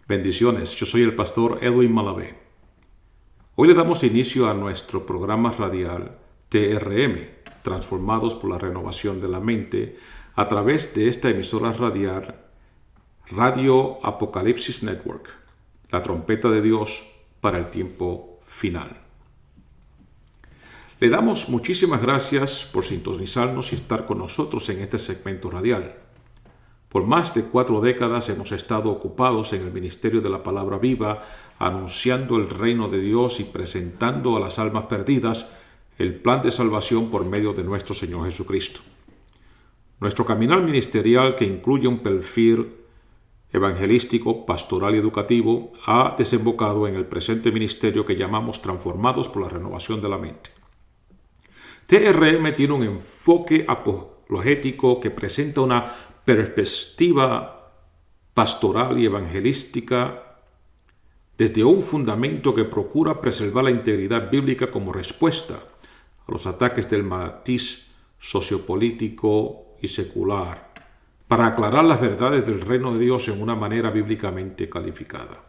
Bendiciones, yo soy el pastor Edwin Malavé. Hoy le damos inicio a nuestro programa radial TRM, Transformados por la Renovación de la Mente, a través de esta emisora radial Radio Apocalipsis Network, la trompeta de Dios para el tiempo final. Le damos muchísimas gracias por sintonizarnos y estar con nosotros en este segmento radial. Por más de 4 décadas hemos estado ocupados en el ministerio de la palabra viva, anunciando el reino de Dios y presentando a las almas perdidas el plan de salvación por medio de nuestro Señor Jesucristo. Nuestro caminar ministerial, que incluye un perfil evangelístico, pastoral y educativo, ha desembocado en el presente ministerio que llamamos Transformados por la Renovación de la Mente. TRM tiene un enfoque apologético que presenta una perspectiva pastoral y evangelística desde un fundamento que procura preservar la integridad bíblica como respuesta a los ataques del matiz sociopolítico y secular, para aclarar las verdades del reino de Dios en una manera bíblicamente calificada.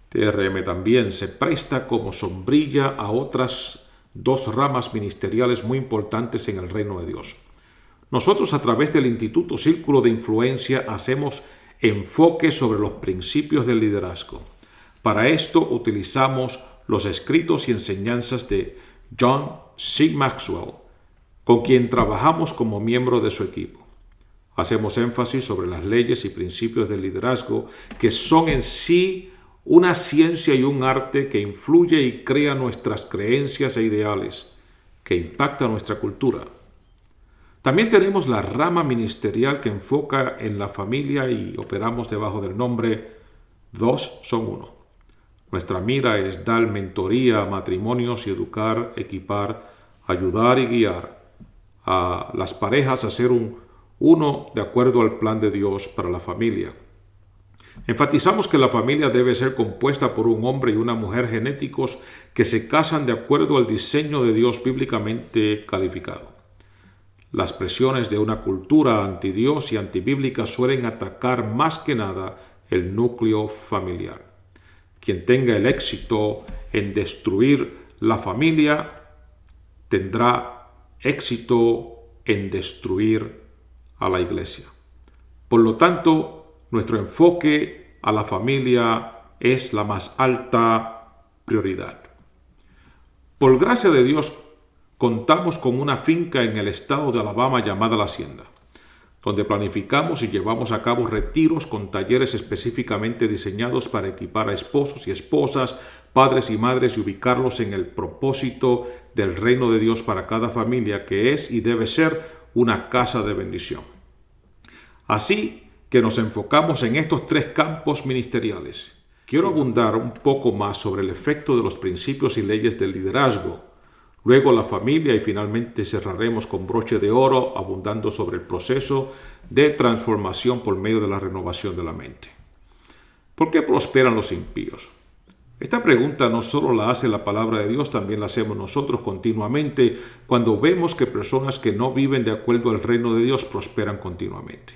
TRM también se presta como sombrilla a otras 2 ramas ministeriales muy importantes en el reino de Dios. Nosotros, a través del Instituto Círculo de Influencia, hacemos enfoque sobre los principios del liderazgo. Para esto utilizamos los escritos y enseñanzas de John C. Maxwell, con quien trabajamos como miembro de su equipo. Hacemos énfasis sobre las leyes y principios del liderazgo, que son en sí una ciencia y un arte que influye y crea nuestras creencias e ideales, que impacta nuestra cultura. También tenemos la rama ministerial que enfoca en la familia y operamos debajo del nombre 2 son 1. Nuestra mira es dar mentoría a matrimonios y educar, equipar, ayudar y guiar a las parejas a ser uno de acuerdo al plan de Dios para la familia. Enfatizamos que la familia debe ser compuesta por un hombre y una mujer genéticos que se casan de acuerdo al diseño de Dios bíblicamente calificado. Las presiones de una cultura antidios y antibíblica suelen atacar más que nada el núcleo familiar. Quien tenga el éxito en destruir la familia tendrá éxito en destruir a la iglesia. Por lo tanto, nuestro enfoque a la familia es la más alta prioridad. Por gracia de Dios, contamos con una finca en el estado de Alabama llamada La Hacienda, donde planificamos y llevamos a cabo retiros con talleres específicamente diseñados para equipar a esposos y esposas, padres y madres y ubicarlos en el propósito del reino de Dios para cada familia, que es y debe ser una casa de bendición. Así que nos enfocamos en estos 3 campos ministeriales. Quiero abundar un poco más sobre el efecto de los principios y leyes del liderazgo, luego la familia y finalmente cerraremos con broche de oro abundando sobre el proceso de transformación por medio de la renovación de la mente. ¿Por qué prosperan los impíos? Esta pregunta no solo la hace la palabra de Dios, también la hacemos nosotros continuamente cuando vemos que personas que no viven de acuerdo al reino de Dios prosperan continuamente.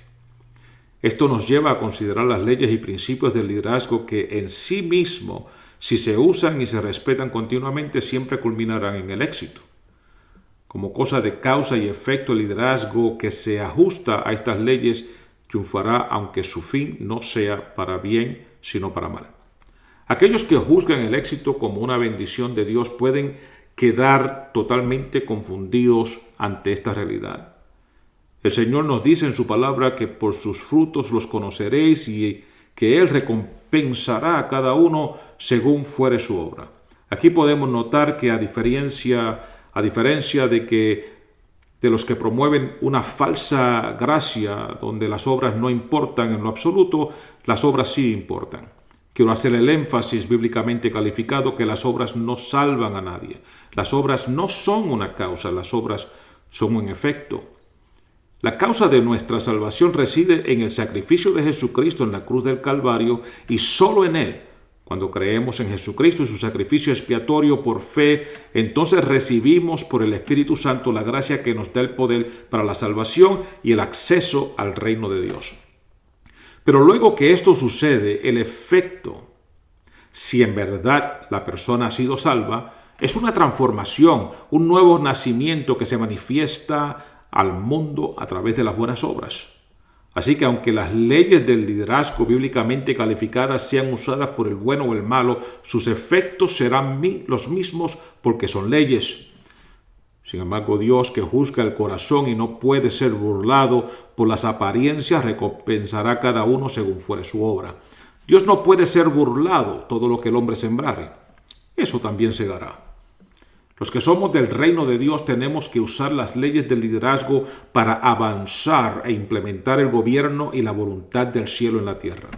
Esto nos lleva a considerar las leyes y principios del liderazgo que en sí mismo, si se usan y se respetan continuamente, siempre culminarán en el éxito. Como cosa de causa y efecto, el liderazgo que se ajusta a estas leyes triunfará, aunque su fin no sea para bien, sino para mal. Aquellos que juzgan el éxito como una bendición de Dios pueden quedar totalmente confundidos ante esta realidad. El Señor nos dice en su palabra que por sus frutos los conoceréis y que Él recompensará a cada uno según fuere su obra. Aquí podemos notar que a diferencia de los que promueven una falsa gracia donde las obras no importan en lo absoluto, las obras sí importan. Quiero hacer el énfasis bíblicamente calificado que las obras no salvan a nadie. Las obras no son una causa, las obras son un efecto. La causa de nuestra salvación reside en el sacrificio de Jesucristo en la cruz del Calvario y solo en Él. Cuando creemos en Jesucristo y su sacrificio expiatorio por fe, entonces recibimos por el Espíritu Santo la gracia que nos da el poder para la salvación y el acceso al reino de Dios. Pero luego que esto sucede, el efecto, si en verdad la persona ha sido salva, es una transformación, un nuevo nacimiento que se manifiesta al mundo a través de las buenas obras. Así que aunque las leyes del liderazgo bíblicamente calificadas sean usadas por el bueno o el malo, sus efectos serán los mismos porque son leyes. Sin embargo, Dios, que juzga el corazón y no puede ser burlado por las apariencias, recompensará a cada uno según fuere su obra. Dios no puede ser burlado, todo lo que el hombre sembrare, eso también segará. Los que somos del reino de Dios tenemos que usar las leyes del liderazgo para avanzar e implementar el gobierno y la voluntad del cielo en la tierra.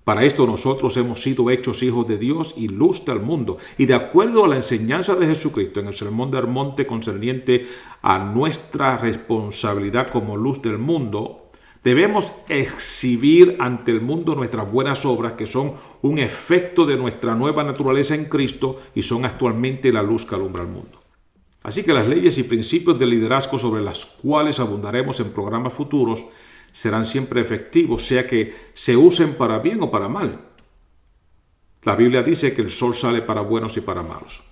Para esto nosotros hemos sido hechos hijos de Dios y luz del mundo. Y de acuerdo a la enseñanza de Jesucristo en el Sermón del Monte concerniente a nuestra responsabilidad como luz del mundo, debemos exhibir ante el mundo nuestras buenas obras, que son un efecto de nuestra nueva naturaleza en Cristo y son actualmente la luz que alumbra al mundo. Así que las leyes y principios de liderazgo sobre las cuales abundaremos en programas futuros serán siempre efectivos, sea que se usen para bien o para mal. La Biblia dice que el sol sale para buenos y para malos.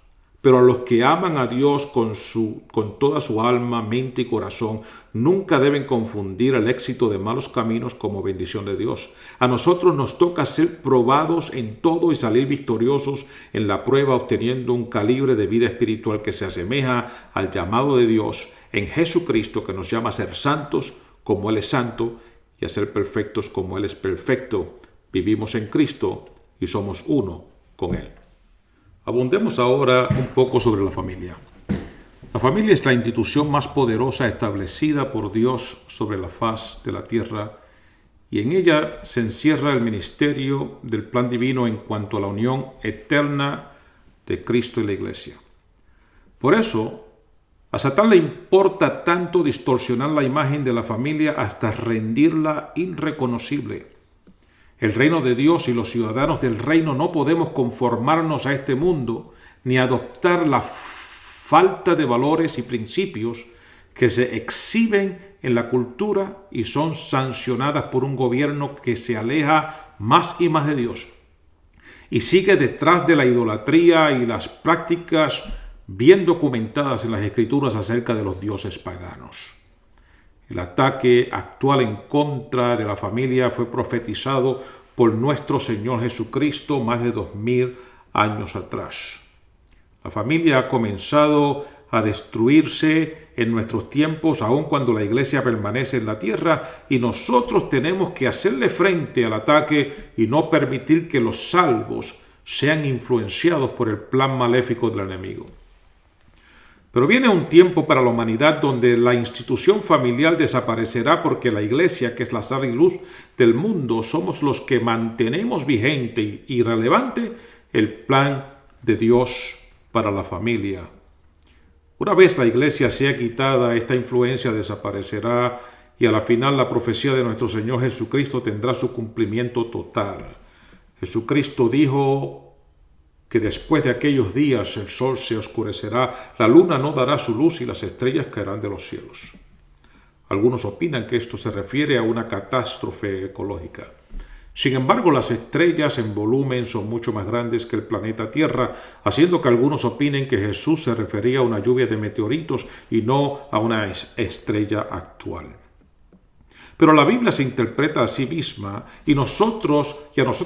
Pero a los que aman a Dios con toda su alma, mente y corazón, nunca deben confundir el éxito de malos caminos como bendición de Dios. A nosotros nos toca ser probados en todo y salir victoriosos en la prueba, obteniendo un calibre de vida espiritual que se asemeja al llamado de Dios en Jesucristo, que nos llama a ser santos como Él es santo y a ser perfectos como Él es perfecto. Vivimos en Cristo y somos uno con Él. Abundemos ahora un poco sobre la familia. La familia es la institución más poderosa establecida por Dios sobre la faz de la tierra y en ella se encierra el ministerio del plan divino en cuanto a la unión eterna de Cristo y la Iglesia. Por eso, a Satán le importa tanto distorsionar la imagen de la familia hasta rendirla irreconocible. El reino de Dios y los ciudadanos del reino no podemos conformarnos a este mundo ni adoptar la falta de valores y principios que se exhiben en la cultura y son sancionadas por un gobierno que se aleja más y más de Dios y sigue detrás de la idolatría y las prácticas bien documentadas en las Escrituras acerca de los dioses paganos. El ataque actual en contra de la familia fue profetizado por nuestro Señor Jesucristo más de 2000 años atrás. La familia ha comenzado a destruirse en nuestros tiempos, aun cuando la iglesia permanece en la tierra, y nosotros tenemos que hacerle frente al ataque y no permitir que los salvos sean influenciados por el plan maléfico del enemigo. Pero viene un tiempo para la humanidad donde la institución familiar desaparecerá porque la iglesia, que es la sal y luz del mundo, somos los que mantenemos vigente y relevante el plan de Dios para la familia. Una vez la iglesia sea quitada, esta influencia desaparecerá y a la final la profecía de nuestro Señor Jesucristo tendrá su cumplimiento total. Jesucristo dijo que después de aquellos días el sol se oscurecerá, la luna no dará su luz y las estrellas caerán de los cielos. Algunos opinan que esto se refiere a una catástrofe ecológica. Sin embargo, las estrellas en volumen son mucho más grandes que el planeta Tierra, haciendo que algunos opinen que Jesús se refería a una lluvia de meteoritos y no a una estrella actual. Pero la Biblia se interpreta a sí misma y a nosotros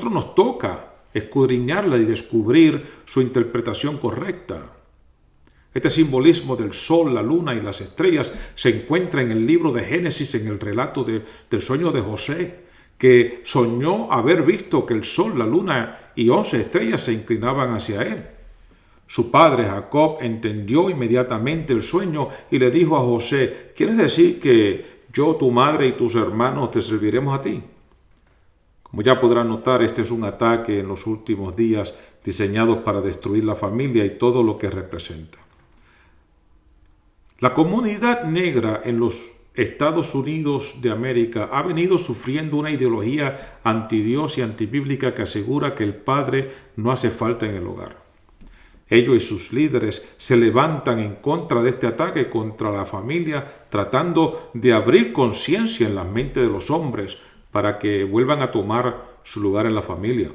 nos toca escudriñarla y descubrir su interpretación correcta. Este simbolismo del sol, la luna y las estrellas se encuentra en el libro de Génesis, en el relato del sueño de José, que soñó haber visto que el sol, la luna y 11 estrellas se inclinaban hacia él. Su padre Jacob entendió inmediatamente el sueño y le dijo a José: ¿Quieres decir que yo, tu madre y tus hermanos te serviremos a ti? Como ya podrán notar, este es un ataque en los últimos días diseñado para destruir la familia y todo lo que representa. La comunidad negra en los Estados Unidos de América ha venido sufriendo una ideología antidios y antibíblica que asegura que el padre no hace falta en el hogar. Ellos y sus líderes se levantan en contra de este ataque contra la familia, tratando de abrir conciencia en la mente de los hombres para que vuelvan a tomar su lugar en la familia.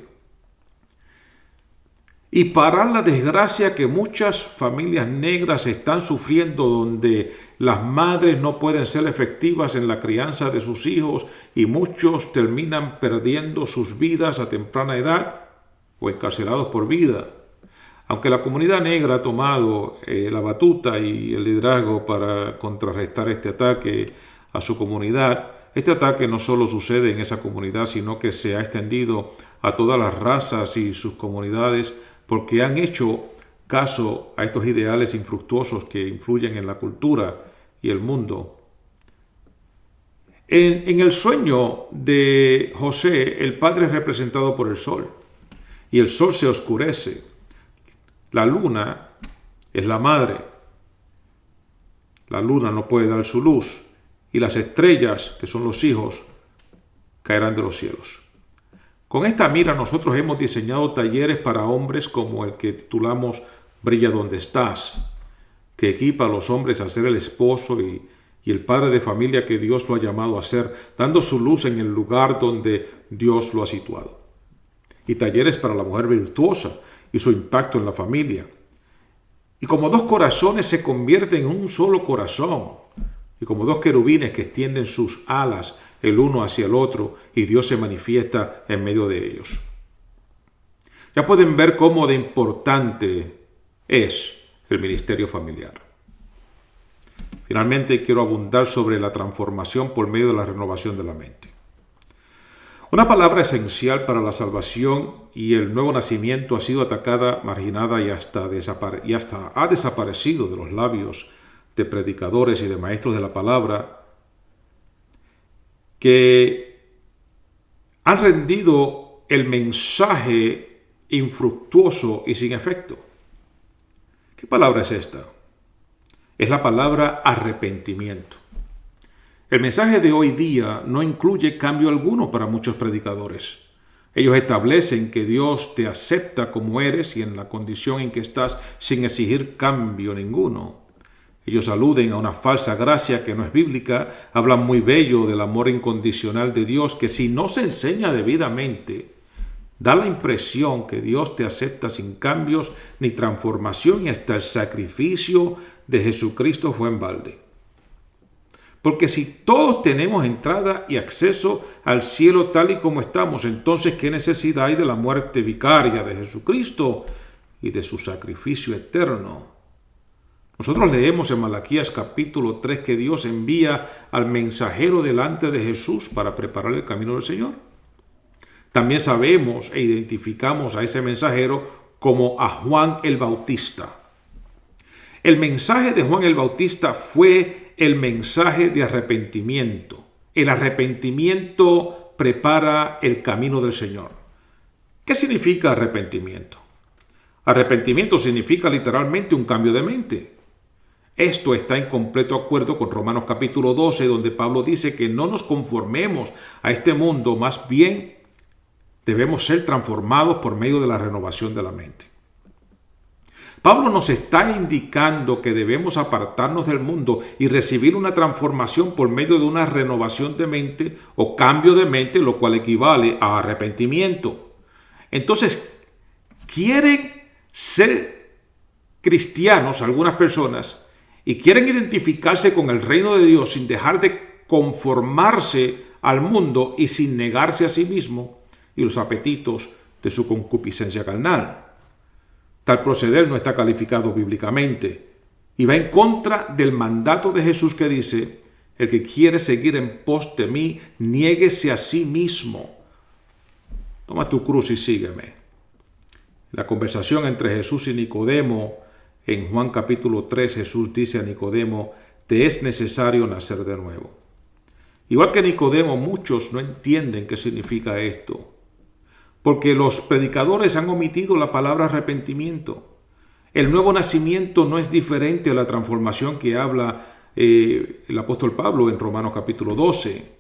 Y parar la desgracia que muchas familias negras están sufriendo, donde las madres no pueden ser efectivas en la crianza de sus hijos y muchos terminan perdiendo sus vidas a temprana edad o encarcelados por vida. Aunque la comunidad negra ha tomado la batuta y el liderazgo para contrarrestar este ataque a su comunidad, este ataque no solo sucede en esa comunidad, sino que se ha extendido a todas las razas y sus comunidades, porque han hecho caso a estos ideales infructuosos que influyen en la cultura y el mundo. En el sueño de José, el padre es representado por el sol, y el sol se oscurece. La luna es la madre. La luna no puede dar su luz, y las estrellas, que son los hijos, caerán de los cielos. Con esta mira nosotros hemos diseñado talleres para hombres como el que titulamos Brilla donde estás, que equipa a los hombres a ser el esposo y el padre de familia que Dios lo ha llamado a ser, dando su luz en el lugar donde Dios lo ha situado. Y talleres para la mujer virtuosa y su impacto en la familia. Y como dos corazones se convierten en un solo corazón, y como dos querubines que extienden sus alas el uno hacia el otro, y Dios se manifiesta en medio de ellos. Ya pueden ver cómo de importante es el ministerio familiar. Finalmente, quiero abundar sobre la transformación por medio de la renovación de la mente. Una palabra esencial para la salvación y el nuevo nacimiento ha sido atacada, marginada y hasta ha desaparecido de los labios de predicadores y de maestros de la palabra, que han rendido el mensaje infructuoso y sin efecto. ¿Qué palabra es esta? Es la palabra arrepentimiento. El mensaje de hoy día no incluye cambio alguno para muchos predicadores. Ellos establecen que Dios te acepta como eres y en la condición en que estás sin exigir cambio ninguno. Ellos aluden a una falsa gracia que no es bíblica, hablan muy bello del amor incondicional de Dios, que si no se enseña debidamente, da la impresión que Dios te acepta sin cambios ni transformación y hasta el sacrificio de Jesucristo fue en balde. Porque si todos tenemos entrada y acceso al cielo tal y como estamos, entonces ¿qué necesidad hay de la muerte vicaria de Jesucristo y de su sacrificio eterno? Nosotros leemos en Malaquías capítulo 3 que Dios envía al mensajero delante de Jesús para preparar el camino del Señor. También sabemos e identificamos a ese mensajero como a Juan el Bautista. El mensaje de Juan el Bautista fue el mensaje de arrepentimiento. El arrepentimiento prepara el camino del Señor. ¿Qué significa arrepentimiento? Arrepentimiento significa literalmente un cambio de mente. Esto está en completo acuerdo con Romanos capítulo 12, donde Pablo dice que no nos conformemos a este mundo, más bien debemos ser transformados por medio de la renovación de la mente. Pablo nos está indicando que debemos apartarnos del mundo y recibir una transformación por medio de una renovación de mente o cambio de mente, lo cual equivale a arrepentimiento. Entonces, quieren ser cristianos algunas personas y quieren identificarse con el reino de Dios sin dejar de conformarse al mundo y sin negarse a sí mismo y los apetitos de su concupiscencia carnal. Tal proceder no está calificado bíblicamente y va en contra del mandato de Jesús que dice: el que quiere seguir en pos de mí, niéguese a sí mismo. Toma tu cruz y sígueme. La conversación entre Jesús y Nicodemo en Juan capítulo 3, Jesús dice a Nicodemo: te es necesario nacer de nuevo. Igual que Nicodemo, muchos no entienden qué significa esto, porque los predicadores han omitido la palabra arrepentimiento. El nuevo nacimiento no es diferente a la transformación que habla el apóstol Pablo en Romanos capítulo 12,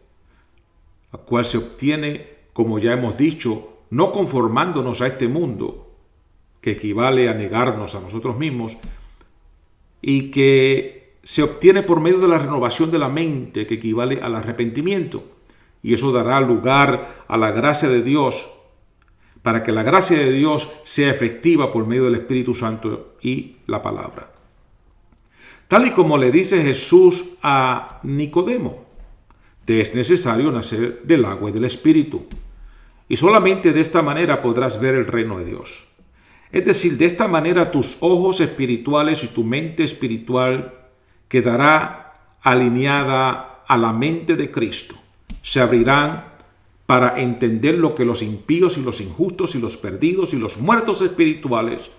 la cual se obtiene, como ya hemos dicho, no conformándonos a este mundo, que equivale a negarnos a nosotros mismos, y que se obtiene por medio de la renovación de la mente, que equivale al arrepentimiento. Y eso dará lugar a la gracia de Dios, para que la gracia de Dios sea efectiva por medio del Espíritu Santo y la palabra. Tal y como le dice Jesús a Nicodemo, te es necesario nacer del agua y del Espíritu. Y solamente de esta manera podrás ver el reino de Dios. Es decir, de esta manera tus ojos espirituales y tu mente espiritual quedará alineada a la mente de Cristo. Se abrirán para entender lo que los impíos y los injustos y los perdidos y los muertos espirituales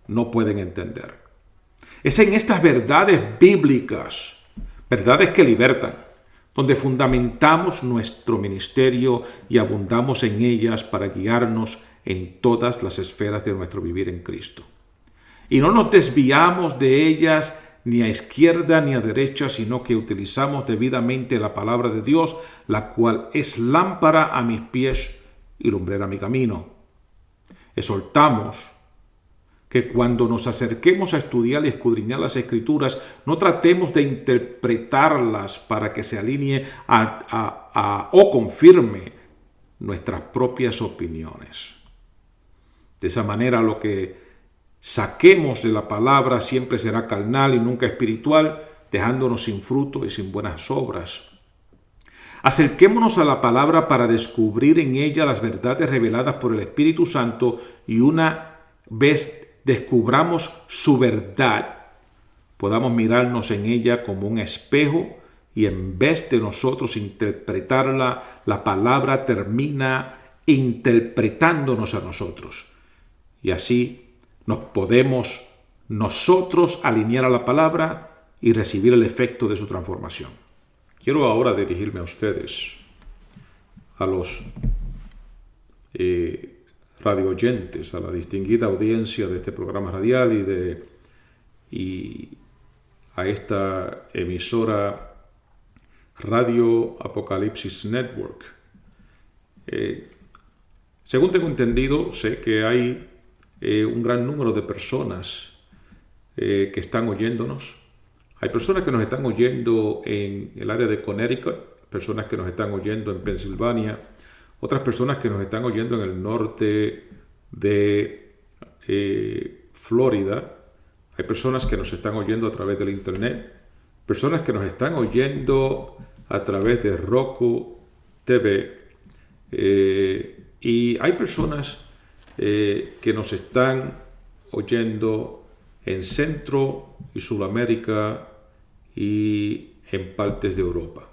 no pueden entender. Es en estas verdades bíblicas, verdades que libertan, donde fundamentamos nuestro ministerio y abundamos en ellas para guiarnos en todas las esferas de nuestro vivir en Cristo. Y no nos desviamos de ellas ni a izquierda ni a derecha, sino que utilizamos debidamente la palabra de Dios, la cual es lámpara a mis pies y lumbrera a mi camino. Exhortamos que cuando nos acerquemos a estudiar y escudriñar las Escrituras, no tratemos de interpretarlas para que se alinee o confirme nuestras propias opiniones. De esa manera, lo que saquemos de la palabra siempre será carnal y nunca espiritual, dejándonos sin fruto y sin buenas obras. Acerquémonos a la palabra para descubrir en ella las verdades reveladas por el Espíritu Santo, y una vez descubramos su verdad, podamos mirarnos en ella como un espejo, y en vez de nosotros interpretarla, la palabra termina interpretándonos a nosotros. Y así nos podemos nosotros alinear a la palabra y recibir el efecto de su transformación. Quiero ahora dirigirme a ustedes, a los radioyentes, a la distinguida audiencia de este programa radial y a esta emisora Radio Apocalipsis Network. Según tengo entendido, sé que hay un gran número de personas que están oyéndonos. Hay personas que nos están oyendo en el área de Connecticut, personas que nos están oyendo en Pensilvania, otras personas que nos están oyendo en el norte de Florida. Hay personas que nos están oyendo a través del internet, personas que nos están oyendo a través de Roku TV, y hay personas que nos están oyendo en Centro y Sudamérica y en partes de Europa.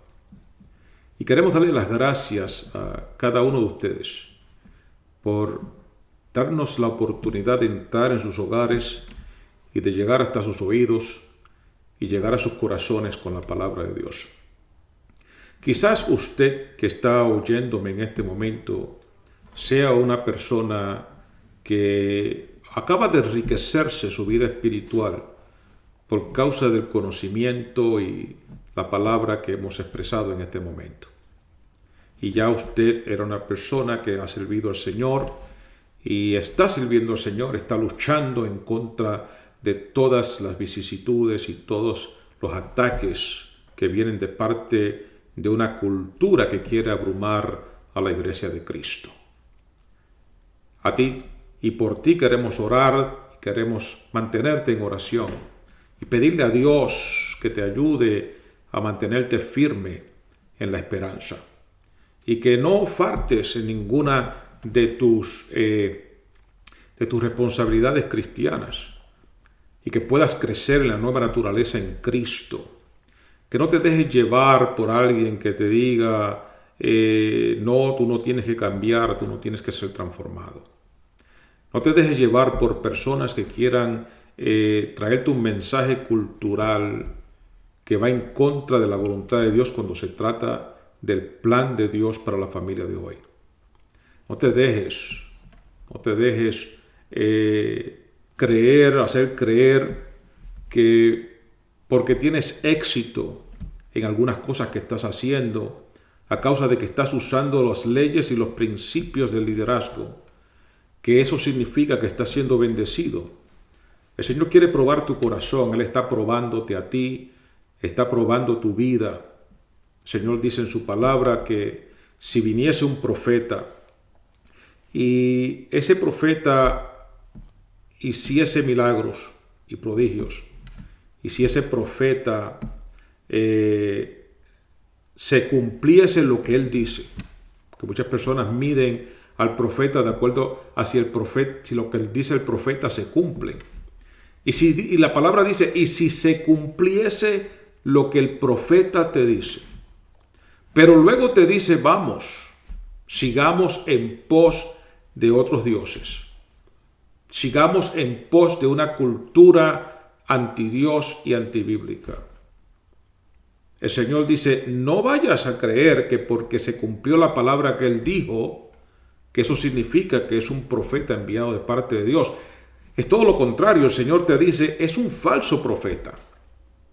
Y queremos darle las gracias a cada uno de ustedes por darnos la oportunidad de entrar en sus hogares y de llegar hasta sus oídos y llegar a sus corazones con la palabra de Dios. Quizás usted que está oyéndome en este momento sea una persona que acaba de enriquecerse su vida espiritual por causa del conocimiento y la palabra que hemos expresado en este momento. Y ya usted era una persona que ha servido al Señor y está sirviendo al Señor, está luchando en contra de todas las vicisitudes y todos los ataques que vienen de parte de una cultura que quiere abrumar a la iglesia de Cristo. A ti y por ti queremos orar, queremos mantenerte en oración y pedirle a Dios que te ayude a mantenerte firme en la esperanza y que no faltes en ninguna de tus responsabilidades cristianas y que puedas crecer en la nueva naturaleza en Cristo. Que no te dejes llevar por alguien que te diga, no, tú no tienes que cambiar, tú no tienes que ser transformado. No te dejes llevar por personas que quieran traerte un mensaje cultural que va en contra de la voluntad de Dios cuando se trata del plan de Dios para la familia de hoy. No te dejes hacer creer que porque tienes éxito en algunas cosas que estás haciendo, a causa de que estás usando las leyes y los principios del liderazgo, que eso significa que estás siendo bendecido. El Señor quiere probar tu corazón, Él está probándote a ti, está probando tu vida. El Señor dice en su palabra que si viniese un profeta y ese profeta hiciese milagros y prodigios, y si ese profeta se cumpliese lo que él dice, que muchas personas miden al profeta de acuerdo a si lo que dice el profeta se cumple. Y la palabra dice, y si se cumpliese lo que el profeta te dice. Pero luego te dice, vamos, sigamos en pos de otros dioses. Sigamos en pos de una cultura antidios y antibíblica. El Señor dice, no vayas a creer que porque se cumplió la palabra que Él dijo, que eso significa que es un profeta enviado de parte de Dios. Es todo lo contrario. El Señor te dice, es un falso profeta.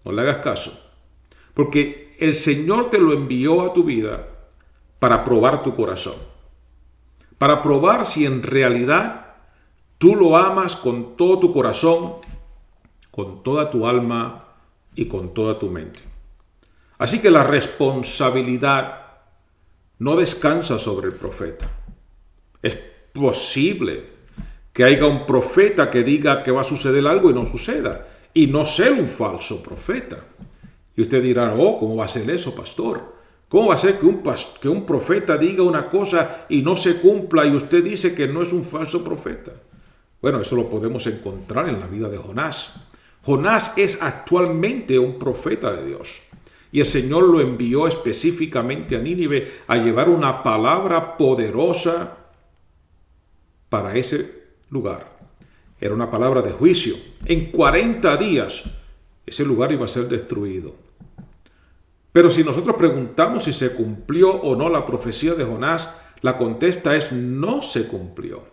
No le hagas caso. Porque el Señor te lo envió a tu vida para probar tu corazón. Para probar si en realidad tú lo amas con todo tu corazón, con toda tu alma y con toda tu mente. Así que la responsabilidad no descansa sobre el profeta. Es posible que haya un profeta que diga que va a suceder algo y no suceda, y no ser un falso profeta. Y usted dirá, ¿cómo va a ser eso, pastor? ¿Cómo va a ser que un profeta diga una cosa y no se cumpla y usted dice que no es un falso profeta? Bueno, eso lo podemos encontrar en la vida de Jonás. Jonás es actualmente un profeta de Dios. Y el Señor lo envió específicamente a Nínive a llevar una palabra poderosa para ese lugar. Era una palabra de juicio. En 40 días ese lugar iba a ser destruido. Pero si nosotros preguntamos si se cumplió o no la profecía de Jonás, la contesta es no se cumplió.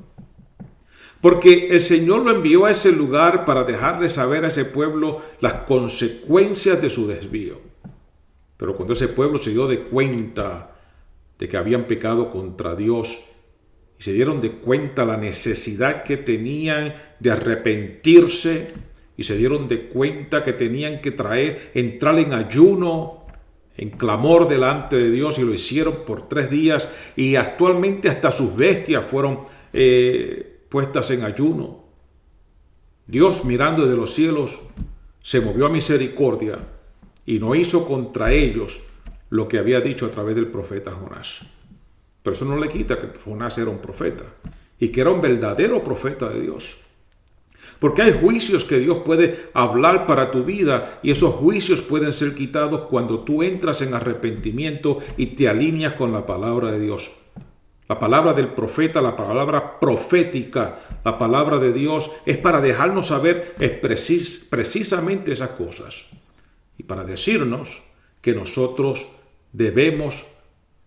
Porque el Señor lo envió a ese lugar para dejarle saber a ese pueblo las consecuencias de su desvío. Pero cuando ese pueblo se dio de cuenta de que habían pecado contra Dios y se dieron de cuenta la necesidad que tenían de arrepentirse y se dieron de cuenta que tenían que entrar en ayuno, en clamor delante de Dios, y lo hicieron por 3 días, y actualmente hasta sus bestias fueron puestas en ayuno. Dios, mirando desde los cielos, se movió a misericordia y no hizo contra ellos lo que había dicho a través del profeta Jonás. Pero eso no le quita que Jonás era un profeta y que era un verdadero profeta de Dios. Porque hay juicios que Dios puede hablar para tu vida, y esos juicios pueden ser quitados cuando tú entras en arrepentimiento y te alineas con la palabra de Dios. La palabra del profeta, la palabra profética, la palabra de Dios es para dejarnos saber precisamente esas cosas y para decirnos que nosotros debemos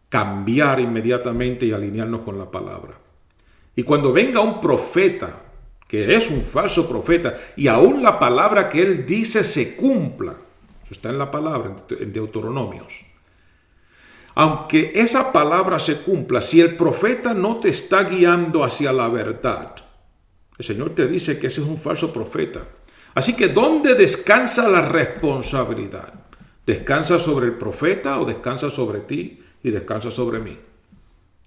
cambiar inmediatamente y alinearnos con la palabra. Y cuando venga un profeta que es un falso profeta, y aún la palabra que él dice se cumpla, eso está en la palabra, en Deuteronomios. Aunque esa palabra se cumpla, si el profeta no te está guiando hacia la verdad, el Señor te dice que ese es un falso profeta. Así que, ¿dónde descansa la responsabilidad? ¿Descansa sobre el profeta o descansa sobre ti y descansa sobre mí?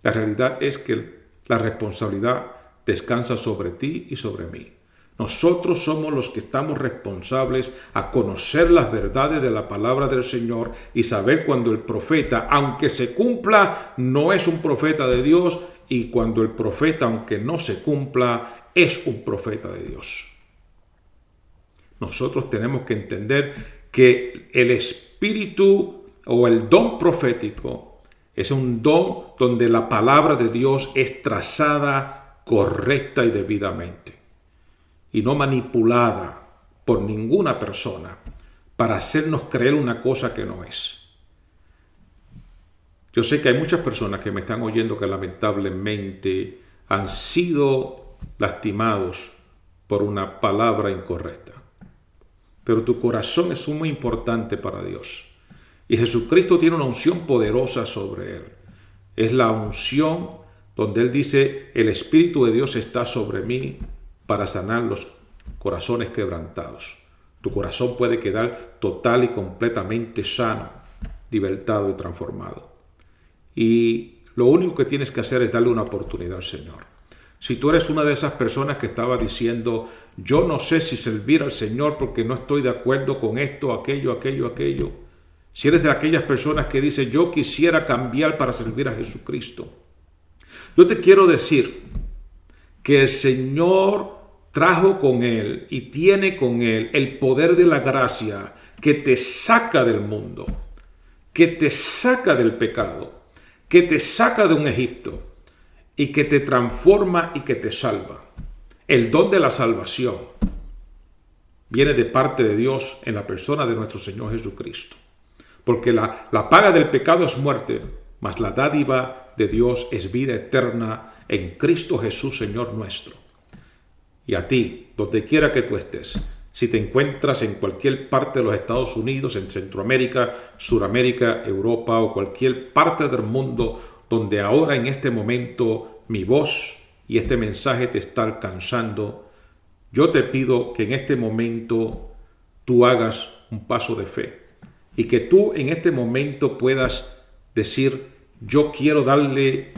La realidad es que la responsabilidad descansa sobre ti y sobre mí. Nosotros somos los que estamos responsables a conocer las verdades de la palabra del Señor y saber cuando el profeta, aunque se cumpla, no es un profeta de Dios, y cuando el profeta, aunque no se cumpla, es un profeta de Dios. Nosotros tenemos que entender que el espíritu o el don profético es un don donde la palabra de Dios es trazada correcta y debidamente, y no manipulada por ninguna persona para hacernos creer una cosa que no es. Yo sé que hay muchas personas que me están oyendo que lamentablemente han sido lastimados por una palabra incorrecta. Pero tu corazón es muy importante para Dios. Y Jesucristo tiene una unción poderosa sobre él. Es la unción donde él dice, el Espíritu de Dios está sobre mí para sanar los corazones quebrantados. Tu corazón puede quedar total y completamente sano, libertado y transformado. Y lo único que tienes que hacer es darle una oportunidad al Señor. Si tú eres una de esas personas que estaba diciendo, yo no sé si servir al Señor porque no estoy de acuerdo con esto, aquello. Si eres de aquellas personas que dicen, yo quisiera cambiar para servir a Jesucristo. Yo te quiero decir que el Señor trajo con Él y tiene con Él el poder de la gracia que te saca del mundo, que te saca del pecado, que te saca de un Egipto y que te transforma y que te salva. El don de la salvación viene de parte de Dios en la persona de nuestro Señor Jesucristo. Porque la paga del pecado es muerte, mas la dádiva de Dios es vida eterna en Cristo Jesús, Señor nuestro. Y a ti, donde quiera que tú estés, si te encuentras en cualquier parte de los Estados Unidos, en Centroamérica, Suramérica, Europa o cualquier parte del mundo donde ahora en este momento mi voz y este mensaje te está alcanzando, yo te pido que en este momento tú hagas un paso de fe y que tú en este momento puedas decir, yo quiero darle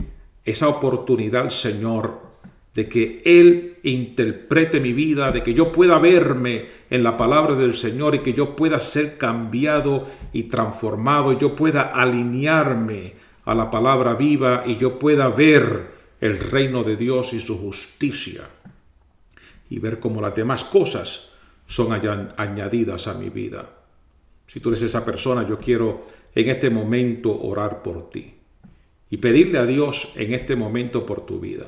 esa oportunidad al Señor de que Él interprete mi vida, de que yo pueda verme en la palabra del Señor y que yo pueda ser cambiado y transformado, y yo pueda alinearme a la palabra viva y yo pueda ver el reino de Dios y su justicia y ver cómo las demás cosas son añadidas a mi vida. Si tú eres esa persona, yo quiero en este momento orar por ti y pedirle a Dios en este momento por tu vida.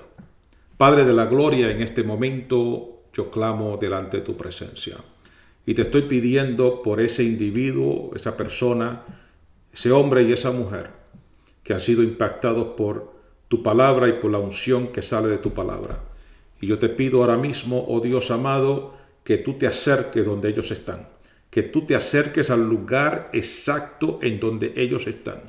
Padre de la gloria, en este momento yo clamo delante de tu presencia y te estoy pidiendo por ese individuo, esa persona, ese hombre y esa mujer que han sido impactados por tu palabra y por la unción que sale de tu palabra. Y yo te pido ahora mismo, oh Dios amado, que tú te acerques donde ellos están, que tú te acerques al lugar exacto en donde ellos están.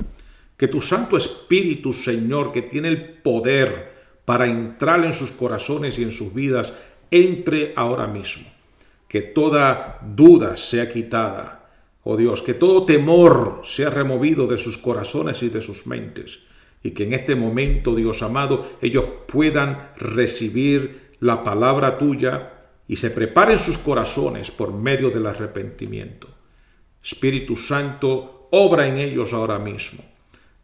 Que tu Santo Espíritu, Señor, que tiene el poder para entrar en sus corazones y en sus vidas, entre ahora mismo. Que toda duda sea quitada, oh Dios, que todo temor sea removido de sus corazones y de sus mentes. Y que en este momento, Dios amado, ellos puedan recibir la palabra tuya y se preparen sus corazones por medio del arrepentimiento. Espíritu Santo, obra en ellos ahora mismo.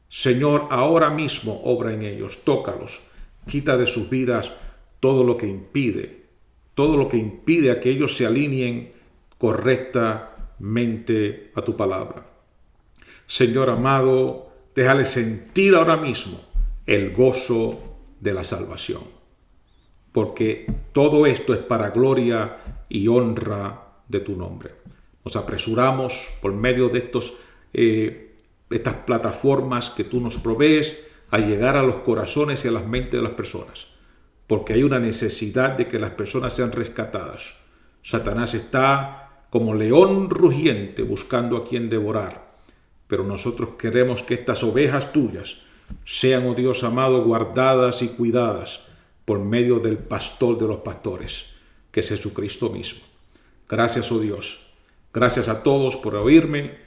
Señor, ahora mismo obra en ellos, tócalos, quita de sus vidas todo lo que impide a que ellos se alineen correctamente a tu palabra. Señor amado, déjale sentir ahora mismo el gozo de la salvación, porque todo esto es para gloria y honra de tu nombre. Nos apresuramos por medio de estas plataformas que tú nos provees a llegar a los corazones y a las mentes de las personas, porque hay una necesidad de que las personas sean rescatadas. Satanás está como león rugiente buscando a quien devorar, pero nosotros queremos que estas ovejas tuyas sean, oh Dios amado, guardadas y cuidadas por medio del pastor de los pastores, que es Jesucristo mismo. Gracias, oh Dios. Gracias a todos por oírme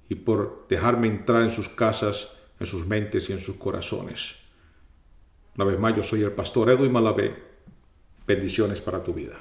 y por dejarme entrar en sus casas, en sus mentes y en sus corazones. Una vez más, yo soy el pastor Edwin Malavé. Bendiciones para tu vida.